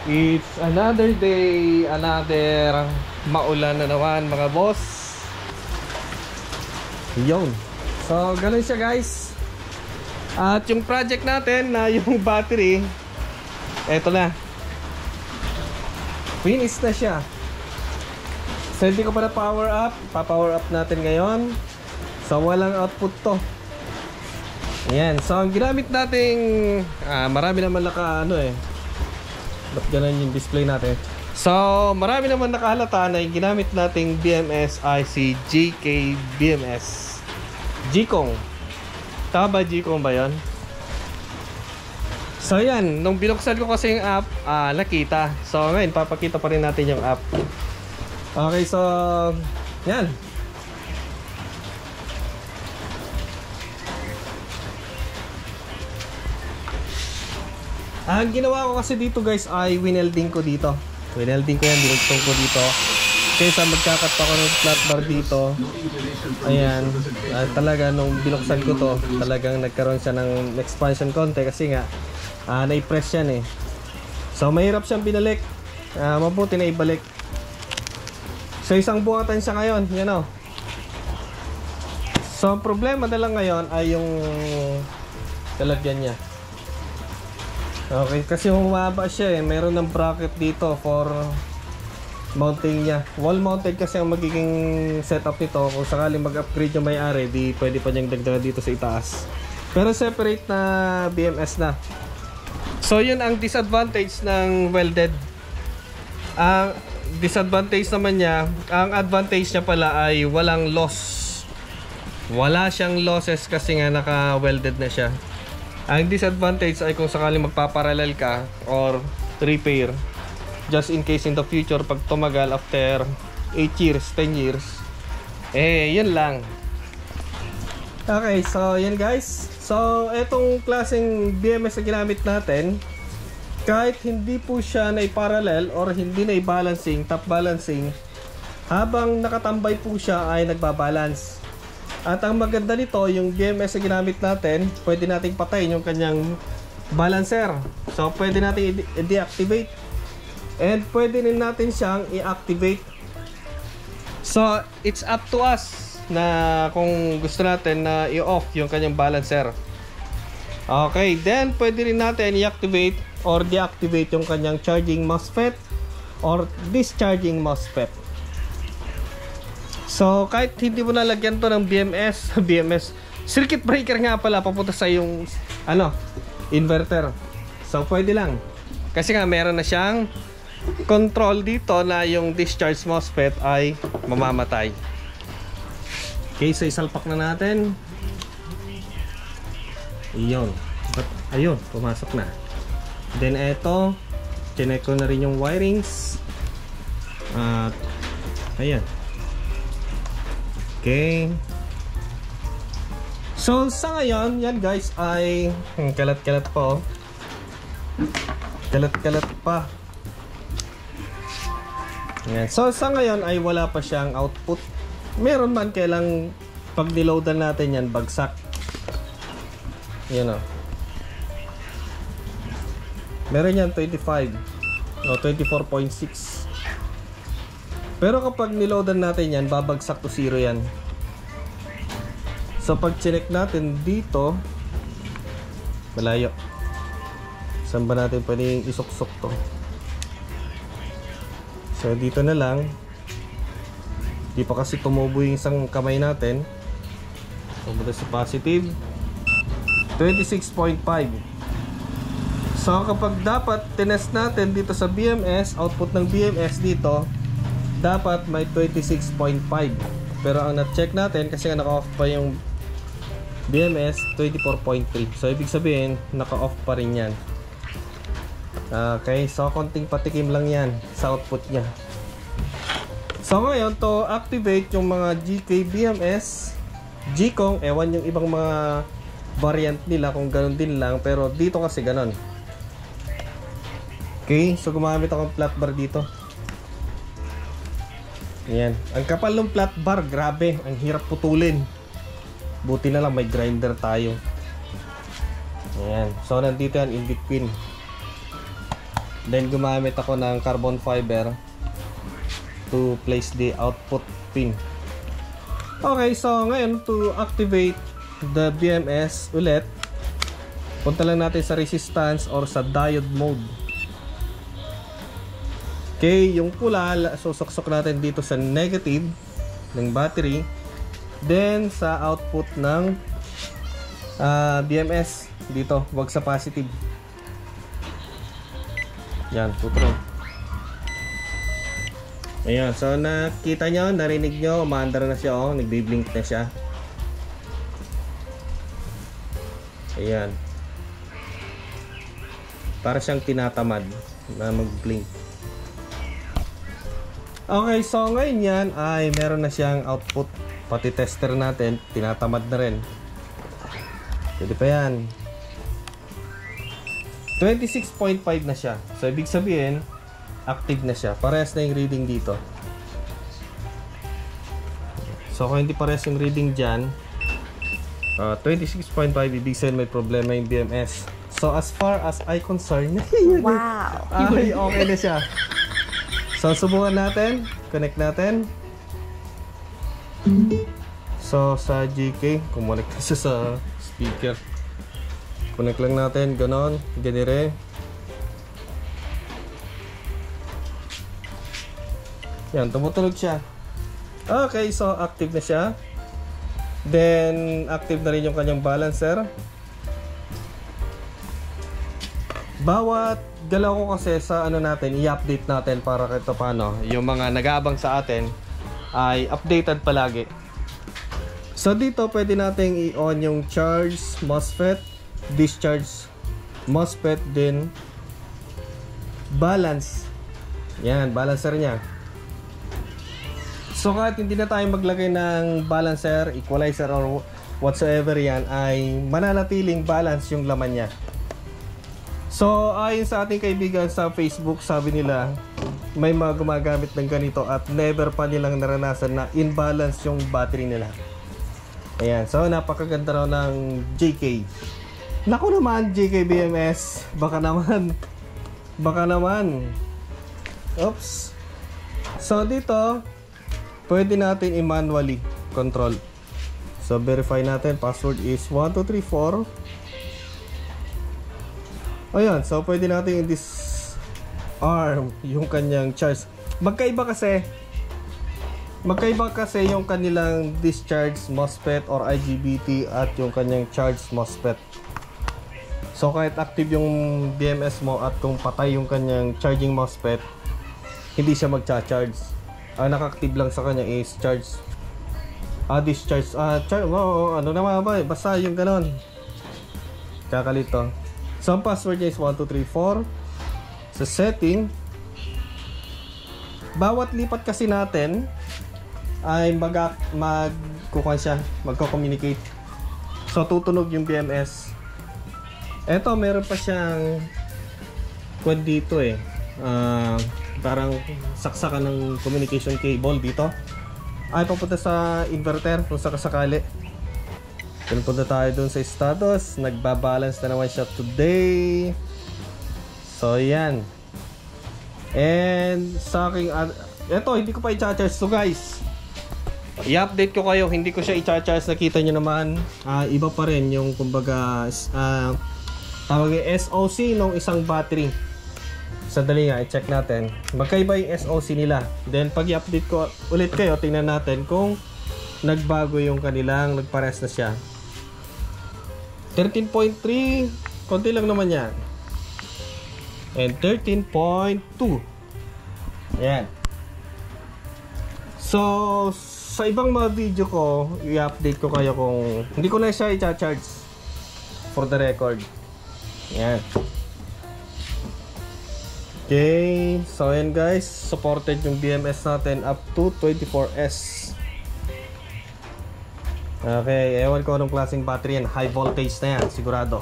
It's another day, another maulan na naman mga boss. Yun. So ganun siya guys. At yung project natin na yung battery, eto na. Finish na siya. So hindi ko pa na power up. Pa-power up natin ngayon. So walang output to. Ayan. So ang ginamit nating marami naman naka ba't ganun yung display natin? So marami naman nakahalata na yung ginamit nating BMS IC GK BMS Gkong. Tama ba Gkong ba yun? So yan, nung binuksan ko kasi yung app, nakita. So ngayon papakita pa rin natin yung app. Okay, so yan. Ang ginawa ko kasi dito guys ay winelding ko dito. Winelding ko yan, dinugtong ko dito. Kaysa magkakat ako ng flat bar dito. Ayan, talaga nung binuksan ko to, talagang nagkaroon siya ng expansion konti kasi nga na-press yan eh. So mahirap siyang binalik. Mabuti na ibalik. So isang buhatan siya ngayon, yan o. So ang problema na lang ngayon ay yung talagyan niya. Okay, kasi humaba siya eh. Meron ng bracket dito for mounting niya. Wall mounted kasi ang magiging setup nito. Kung sakaling mag-upgrade yung may-ari, di pwede pa niyang dagdagan dito sa itaas. Pero separate na BMS na. So yun ang disadvantage ng welded. Ang disadvantage naman niya, ang advantage niya pala ay walang loss. Wala siyang losses kasi nga naka-welded na siya. Ang disadvantage ay kung sakaling magpaparallel ka or repair, just in case in the future pag tumagal after 8 years, 10 years, yun lang. Okay, so yan guys. So etong klaseng BMS na ginamit natin, kahit hindi po siya na-parallel or hindi na-balancing, top balancing, habang nakatambay po siya ay nagbabalance. At ang maganda nito, yung BMS na ginamit natin, pwede nating patayin yung kanyang balancer. So pwede natin i-deactivate and pwede rin natin siyang i-activate. So it's up to us na kung gusto natin na i-off yung kanyang balancer. Okay, then pwede rin natin i-activate or deactivate yung kanyang charging MOSFET or discharging MOSFET. So kahit hindi mo nalagyan to ng BMS circuit breaker nga pala papunta sa yung inverter. So pwede lang. Kasi nga meron na siyang control dito na yung discharge MOSFET ay mamamatay. Okay, so isalpak na natin. Ayun, pumasok na. Then eto, chinek ko na rin yung wirings. At ayan. Okay. So sa ngayon, yan guys ay kalat-kalat pa. Kalat-kalat pa. Yan. So sa ngayon ay wala pa siyang output. Meron man kailang pag niloadan natin yan bagsak. Yan o. Meron yan 25 o 24.6. Pero kapag niloadan natin yan, babagsak to 0 yan. So pag check natin dito, malayo. Saan ba natin pwedeng isuksok to? So dito na lang. Di pa kasi tumubo yung isang kamay natin. Pumunta sa positive 26.5. So kapag dapat tinest natin dito sa BMS, output ng BMS dito dapat may 26.5. Pero ang na-check natin kasi nga naka-off pa yung BMS 24.3. So ibig sabihin naka-off pa rin yan. Okay, so konting patikim lang yan sa output niya. So ngayon to activate yung mga GK BMS Gkong, ewan yung ibang mga variant nila kung ganun din lang, pero dito kasi ganun. Okay, so gumamit akong flat bar dito. Ayan. Ang kapal ng flat bar, grabe. Ang hirap putulin. Buti na lang may grinder tayo. Ayan. So nandito yan in between. Then gumamit ako ng carbon fiber to place the output pin. Okay, so ngayon to activate the BMS ulit, punta lang natin sa resistance or sa diode mode. Okay, yung pula, susuksok natin dito sa negative ng battery. Then sa output ng BMS dito, wag sa positive. Yan, tutro. Ayan, so nakita nyo, narinig nyo, umaandar na siya, oh, nagbi-blink na siya. Ayan. Para siyang tinatamad na mag-blink. Okay, so ngayon yan ay meron na siyang output. Pati tester natin, tinatamad na rin. Pwede pa yan. 26.5 na siya. So ibig sabihin, active na siya. Parehas na yung reading dito. So kung hindi parehas yung reading dyan, 26.5, ibig sabihin may problema yung BMS. So as far as I concern, wow, ay okay na siya. So subukan natin, connect natin. So sa GK, connect na siya sa speaker. Connect lang natin, ganon, ganire. Yan, tumutunog siya. Okay, so active na siya. Then active na rin yung kanyang balancer. Bawat galaw ko kasi sa ano natin, i-update natin para kahit paano yung mga nag-aabang sa atin ay updated palagi. So dito pwede nating i-on yung charge MOSFET, discharge MOSFET, din balance. Yan, balancer niya. So kahit hindi na tayo maglagay ng balancer, equalizer or whatsoever yan, ay mananatiling balance yung laman niya. So ayon sa ating kaibigan sa Facebook, sabi nila may mga gumagamit ng ganito at never pa nilang naranasan na imbalance yung battery nila. Ayan, so napakaganda raw ng JK. Naku naman, JK BMS, baka naman. Oops. So dito pwede natin i-manually control. So verify natin, password is 1234. Ayan, so pwede natin i-disarm yung kanyang charge. Magkaiba kasi yung kanilang discharge MOSFET or IGBT at yung kanyang charge MOSFET. So kahit active yung BMS mo at kung patay yung kanyang charging MOSFET, hindi siya magcha-charge. Ang naka-active lang sa kanya is charge. Discharge. Ano naman ba? Basta yung ganon. Kakalito. So ang password niya is 1234. Sa setting, bawat lipat kasi natin ay magko-communicate. So tutunog yung BMS. Eto, meron pa siyang quad dito eh. Parang saksakan ng communication cable dito. Ay papunta sa inverter kung sakasakali. Punta tayo dun sa status. Nagbabalance na naman siya today. So yan. And sa aking eto, hindi ko pa i-charge. So guys, i-update ko kayo. Hindi ko siya i-charge. Nakita nyo naman, iba pa rin yung kumbaga tawag yung SOC ng isang battery. Sandali nga, i-check natin. Magkaiba yung SOC nila. Then pag i-update ko ulit kayo, tingnan natin kung nagbago yung kanilang, nagpares na siya. 13.3, konti lang naman yan. And 13.2. Ayan. So sa ibang mga video ko, i-update ko kayo kung hindi ko na siya i-charge for the record. Ayan. Okay, so ayan guys, supported yung BMS natin up to 24S. Okay, ewan ko anong klaseng battery yan. High voltage na yan, sigurado.